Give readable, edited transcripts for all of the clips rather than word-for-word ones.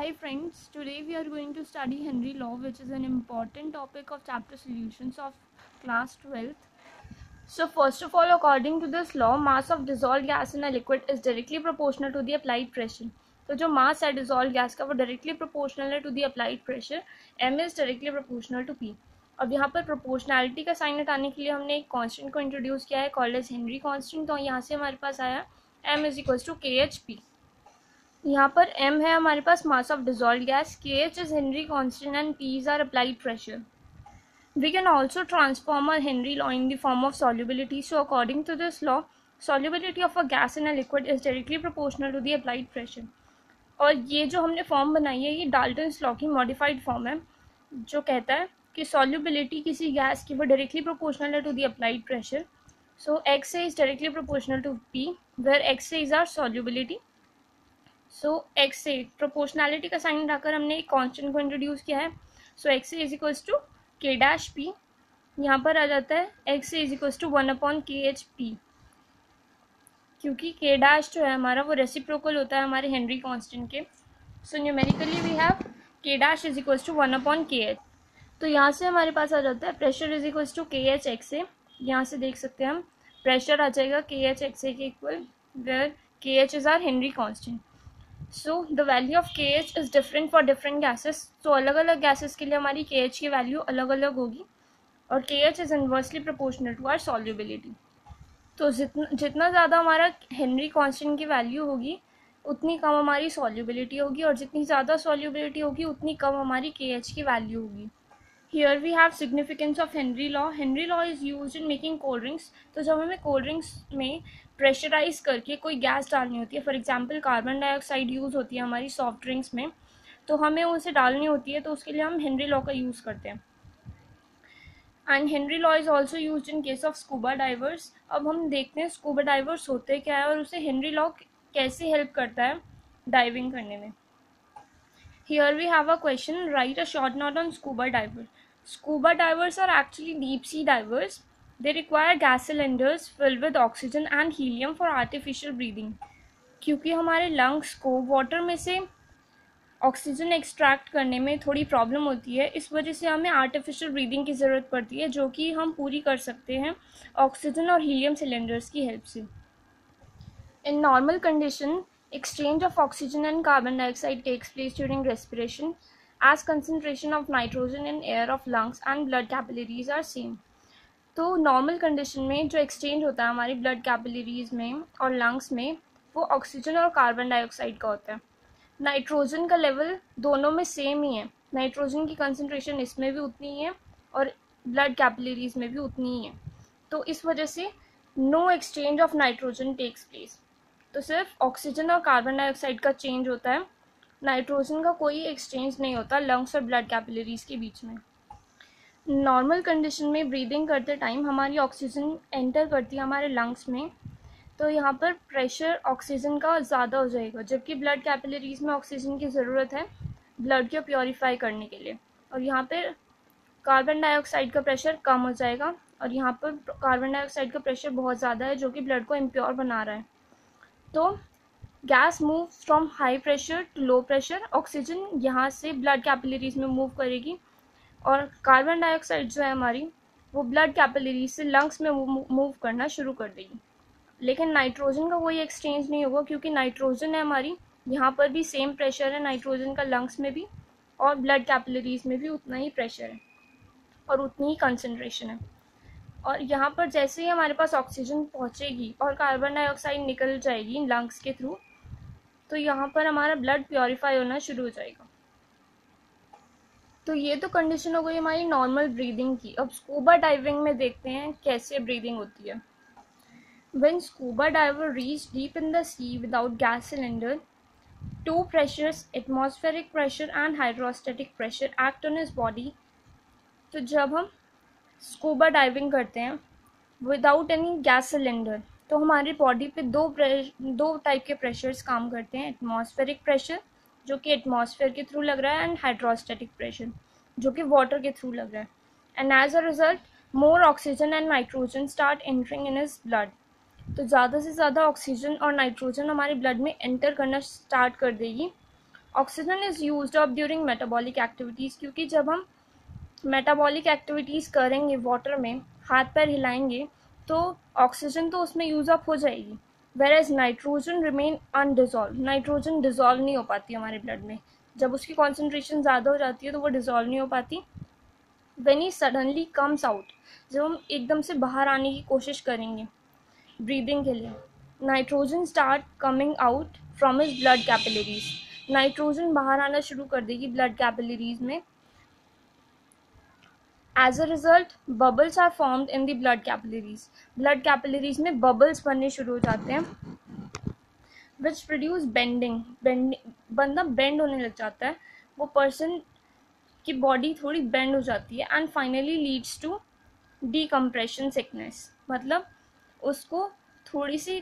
Hi friends, today we are going to study Henry Law, which is an important topic of chapter solutions of class 12th. So first of all, according to this law, mass of dissolved gas in a liquid is directly proportional to the applied pressure. तो जो mass है dissolved gas का वो directly proportional है to the applied pressure, m is directly proportional to p. अब यहाँ पर proportionality का साइन हटाने के लिए हमने एक constant को introduce किया है called as Henry constant. तो यहाँ से हमारे पास आया m is equals to kHp. यहाँ पर m है हमारे पास mass of dissolve gas, kh is Henry constant and p is our applied pressure. We can also transform our Henry law in the form of solubility. So according to this law, solubility of a gas in a liquid is directly proportional to the applied pressure. और ये जो हमने form बनाई है ये Dalton's law की modified form है जो कहता है कि solubility किसी गैस की वो डायरेक्टली प्रोपोर्शनल है to the applied pressure. So x is directly proportional to p, where x is our solubility. So x से प्रोपोर्शनैलिटी का साइन हटाकर हमने एक कांस्टेंट को इंट्रोड्यूस किया है. So x is equals to k dash p. यहाँ पर आ जाता है x is equals to 1/kHp, क्योंकि k डैश जो है हमारा वो रेसिप्रोकल होता है हमारे हेनरी कांस्टेंट के. So numerically we have k dash is equals to 1/kh. तो यहाँ से हमारे पास आ जाता है pressure is equals to kh x से. यहाँ से देख सकते हैं हम प्रेशर आ जाएगा kh x के equal, where kh is our Henry constant. So the value of KH is different for different gases. तो अलग अलग गैसेस के लिए हमारी KH की वैल्यू अलग अलग होगी और KH is inversely proportional to our solubility. तो जितना ज़्यादा हमारा हेनरी कांस्टेंट की वैल्यू होगी उतनी कम हमारी सॉल्युबिलिटी होगी, और जितनी ज़्यादा सॉल्युबिलिटी होगी उतनी कम हमारी KH की वैल्यू होगी. Here we have significance of Henry law. Henry law is used in making cold drinks. तो जब हमें कोल्ड ड्रिंक्स में प्रेशराइज करके कोई गैस डालनी होती है, for example carbon dioxide use होती है हमारी सॉफ्ट ड्रिंक्स में, तो हमें उसे डालनी होती है, तो उसके लिए हम हेनरी लॉ का यूज़ करते हैं. And Henry law is also used in case of scuba divers. अब हम देखते हैं स्कूबा डाइवर्स होते क्या है और उसे हेनरी लॉ कैसे हेल्प करता है डाइविंग करने में. Here we have a question. Write a short note on scuba divers. Scuba divers are actually deep sea divers. They require gas cylinders filled with oxygen and helium for artificial breathing. क्योंकि हमारे lungs को water में से oxygen extract करने में थोड़ी problem होती है, इस वजह से हमें आर्टिफिशियल ब्रीदिंग की ज़रूरत पड़ती है, जो कि हम पूरी कर सकते हैं ऑक्सीजन और हीलियम सिलेंडर्स की हेल्प से. In normal condition, exchange of oxygen and carbon dioxide takes place during respiration, as concentration of nitrogen in air of lungs and blood capillaries are same. तो नॉर्मल कंडीशन में जो exchange होता है हमारी blood capillaries में और lungs में वो ऑक्सीजन और कार्बन डाइऑक्साइड का होता है. नाइट्रोजन का लेवल दोनों में सेम ही है. नाइट्रोजन की कंसनट्रेशन इसमें भी उतनी ही है और ब्लड कैपिलरीज में भी उतनी ही है. तो इस वजह से no exchange of nitrogen takes place. तो सिर्फ ऑक्सीजन और कार्बन डाइऑक्साइड का चेंज होता है, नाइट्रोजन का कोई एक्सचेंज नहीं होता लंग्स और ब्लड कैपिलरीज के बीच में. नॉर्मल कंडीशन में ब्रीदिंग करते टाइम हमारी ऑक्सीजन एंटर करती है हमारे लंग्स में, तो यहाँ पर प्रेशर ऑक्सीजन का ज़्यादा हो जाएगा, जबकि ब्लड कैपिलरीज में ऑक्सीजन की ज़रूरत है ब्लड को प्योरीफाई करने के लिए, और यहाँ पर कार्बन डाइऑक्साइड का प्रेशर कम हो जाएगा, और यहाँ पर कार्बन डाइऑक्साइड का प्रेशर बहुत ज़्यादा है जो कि ब्लड को इम्प्योर बना रहा है. तो gas move from high pressure to low pressure. Oxygen यहाँ से ब्लड कैपिलरीज में मूव करेगी और कार्बन डाइऑक्साइड जो है हमारी वो ब्लड कैपिलरीज से लंग्स में मूव करना शुरू कर देगी. लेकिन नाइट्रोजन का कोई एक्सचेंज नहीं होगा, क्योंकि नाइट्रोजन है हमारी यहाँ पर भी सेम प्रेशर है नाइट्रोजन का लंग्स में भी, और ब्लड कैपिलरीज में भी उतना ही प्रेशर है और उतनी ही कंसनट्रेशन है. और यहाँ पर जैसे ही हमारे पास ऑक्सीजन पहुँचेगी और कार्बन डाइऑक्साइड निकल जाएगी लंग्स के थ्रू, तो यहाँ पर हमारा ब्लड प्योरीफाई होना शुरू हो जाएगा. तो ये तो कंडीशन हो गई हमारी नॉर्मल ब्रीदिंग की. अब स्कूबा डाइविंग में देखते हैं कैसे ब्रीदिंग होती है. When scuba diver reach deep in the sea without gas cylinder, two pressures, atmospheric pressure and hydrostatic pressure, act on his body. तो जब हम स्कूबा डाइविंग करते हैं विदाउट एनी गैस सिलेंडर, तो हमारी बॉडी पे दो टाइप के प्रेशर्स काम करते हैं. एटमॉस्फेरिक प्रेशर जो कि एटमॉस्फेयर के थ्रू लग रहा है, एंड हाइड्रोस्टैटिक प्रेशर जो कि वाटर के थ्रू लग रहा है. And as a result more oxygen and nitrogen start entering in his blood. तो ज़्यादा से ज़्यादा ऑक्सीजन और नाइट्रोजन हमारे ब्लड में एंटर करना स्टार्ट कर देगी, oxygen is used up during metabolic activities, क्योंकि जब हम मेटाबॉलिक एक्टिविटीज़ करेंगे वाटर में, हाथ पैर हिलाएंगे, तो ऑक्सीजन तो उसमें यूज़ अप हो जाएगी, where nitrogen remain undissolved. Nitrogen dissolve नहीं हो पाती हमारे ब्लड में, जब उसकी कॉन्सेंट्रेशन ज़्यादा हो जाती है तो वो डिजॉल्व नहीं हो पाती। When he suddenly comes out, जब हम एकदम से बाहर आने की कोशिश करेंगे ब्रीदिंग के लिए, nitrogen start coming out from his blood capillaries. Nitrogen बाहर आना शुरू कर देगी ब्लड कैपिलरीज में। As a result bubbles are formed in the blood capillaries. Blood capillaries में बबल्स बनने शुरू हो जाते हैं, विच प्रोड्यूस बेंडिंग। बंदा बेंड होने लग जाता है, वो पर्सन की बॉडी थोड़ी बेंड हो जाती है, and finally leads to decompression sickness. मतलब उसको थोड़ी सी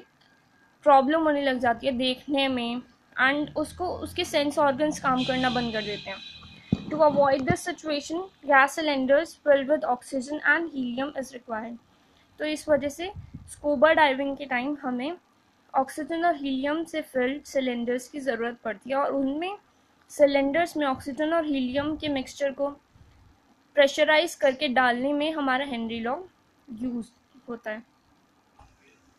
प्रॉब्लम होने लग जाती है देखने में, एंड उसको उसके सेंस ऑर्गन्स काम करना बंद कर देते हैं। To avoid this situation gas cylinders filled with oxygen and helium is required. तो इस वजह से स्कूबा डाइविंग के टाइम हमें ऑक्सीजन और हीलियम से फिल्ड सिलेंडर्स की ज़रूरत पड़ती है, और उनमें सिलेंडर्स में ऑक्सीजन और हीलियम के मिक्सचर को प्रेशराइज करके डालने में हमारा हेनरी लॉ यूज होता है।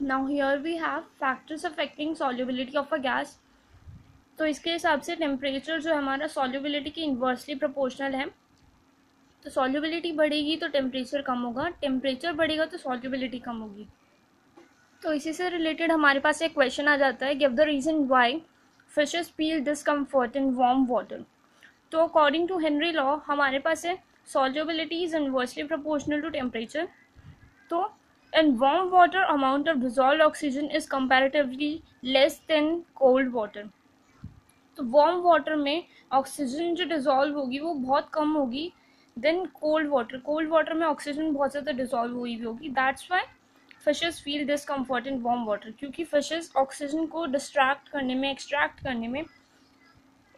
Now here we have factors affecting solubility of a gas। तो इसके हिसाब से टेम्परेचर जो हमारा सॉल्युबिलिटी की इन्वर्सली प्रोपोर्शनल है, तो सॉल्युबिलिटी बढ़ेगी तो टेम्परेचर कम होगा, टेम्परेचर बढ़ेगा तो सॉल्युबिलिटी कम होगी। तो इसी से रिलेटेड हमारे पास एक क्वेश्चन आ जाता है, give the reason why fishes feel discomfort in warm water. तो अकॉर्डिंग टू हेनरी लॉ हमारे पास है solubility is inversely proportional to temperature. तो in warm water amount of dissolved oxygen is comparatively less than cold water। तो warm water में oxygen जो dissolve होगी वो बहुत कम होगी then cold water. Cold water में ऑक्सीजन बहुत ज़्यादा डिजॉल्व हुई भी होगी, that's why fishes feel discomfort in warm water, क्योंकि फिशेस ऑक्सीजन को डिस्ट्रैक्ट करने में, एक्सट्रैक्ट करने में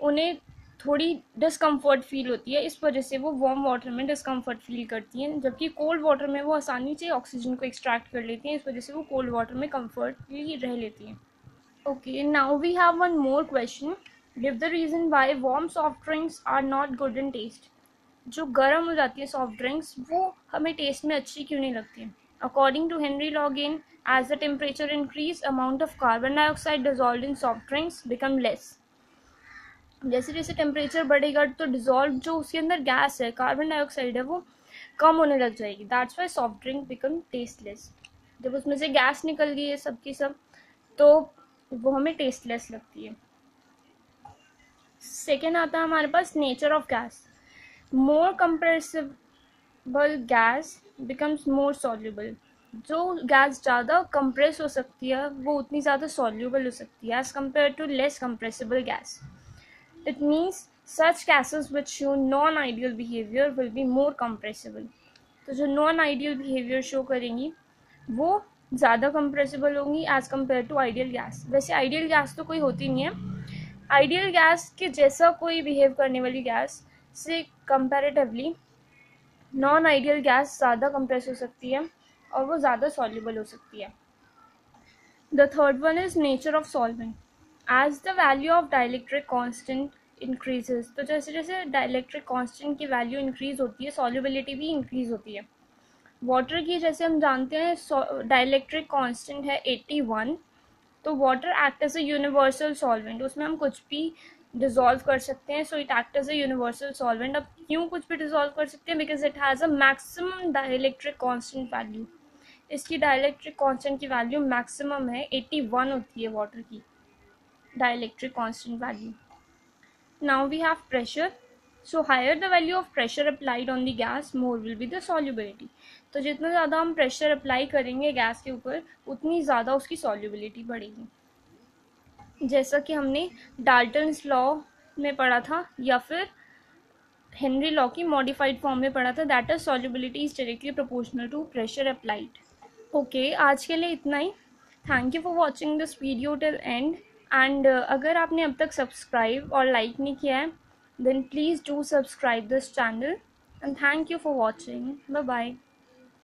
उन्हें थोड़ी डिस्कम्फर्ट फील होती है, इस वजह से वो वार्म वाटर में डिस्कम्फर्ट फील करती हैं, जबकि कोल्ड वाटर में वो आसानी से ऑक्सीजन को एक्सट्रैक्ट कर लेती हैं, इस वजह से वो कोल्ड वाटर में कम्फर्टली रह लेती हैं। Okay, now we have one more question, give the reason why warm soft drinks are not good in taste. जो गर्म हो जाती है सॉफ्ट ड्रिंक्स वो हमें टेस्ट में अच्छी क्यों नहीं लगती है। According to Henry law again, as the temperature increase amount of carbon dioxide dissolved in soft drinks become less. जैसे जैसे टेम्परेचर बढ़ेगा तो डिजॉल्व जो उसके अंदर गैस है, कार्बन डाइऑक्साइड है, वो कम होने लग जाएगी, that's why soft drink become tasteless. जब उसमें से गैस निकल गई है सब की सब, तो वो हमें टेस्टलेस लगती है। सेकेंड आता है हमारे पास nature of gas. More compressible gas becomes more soluble. जो गैस ज़्यादा कंप्रेस हो सकती है वो उतनी ज़्यादा सॉल्यूबल हो सकती है as compare to less compressible gas. It means such gases which show non-ideal behavior will be more compressible। तो जो non-ideal behavior show करेंगी वो ज़्यादा compressible होंगी as compared to ideal gas। वैसे ideal gas तो कोई होती नहीं है, ideal gas के जैसा कोई behave करने वाली gas से comparatively non-ideal gas ज़्यादा compress हो सकती है और वो ज़्यादा soluble हो सकती है। The third one is nature of solvent। As the value of dielectric constant increases, तो जैसे जैसे डाइलेक्ट्रिक कांस्टेंट की वैल्यू इंक्रीज होती है सॉल्युबिलिटी भी इंक्रीज होती है। वाटर की जैसे हम जानते हैं डाइलेक्ट्रिक कांस्टेंट है 81, तो water act as a universal solvent, उसमें हम कुछ भी डिजॉल्व कर सकते हैं, so it act as a universal solvent. अब क्यों कुछ भी डिजॉल्व कर सकते हैं, because it has a maximum dielectric constant value. इसकी डाइलेक्ट्रिक कांस्टेंट की वैल्यू मैक्सिमम है 81 होती है वाटर की dielectric constant value। Now we have pressure। So higher the value of pressure applied on the gas, more will be the solubility। तो जितना ज़्यादा हम प्रेशर अप्लाई करेंगे गैस के ऊपर उतनी ज़्यादा उसकी सॉल्युबिलिटी बढ़ेगी, जैसा कि हमने डाल्टन्स लॉ में पढ़ा था या फिर हेनरी लॉ की मॉडिफाइड फॉर्म में पढ़ा था, that is solubility is directly proportional to pressure applied. Okay, आज के लिए इतना ही। Thank you for watching this video till end. And अगर आपने अब तक सब्सक्राइब और लाइक नहीं किया है then please do subscribe this channel and thank you for watching. Bye bye.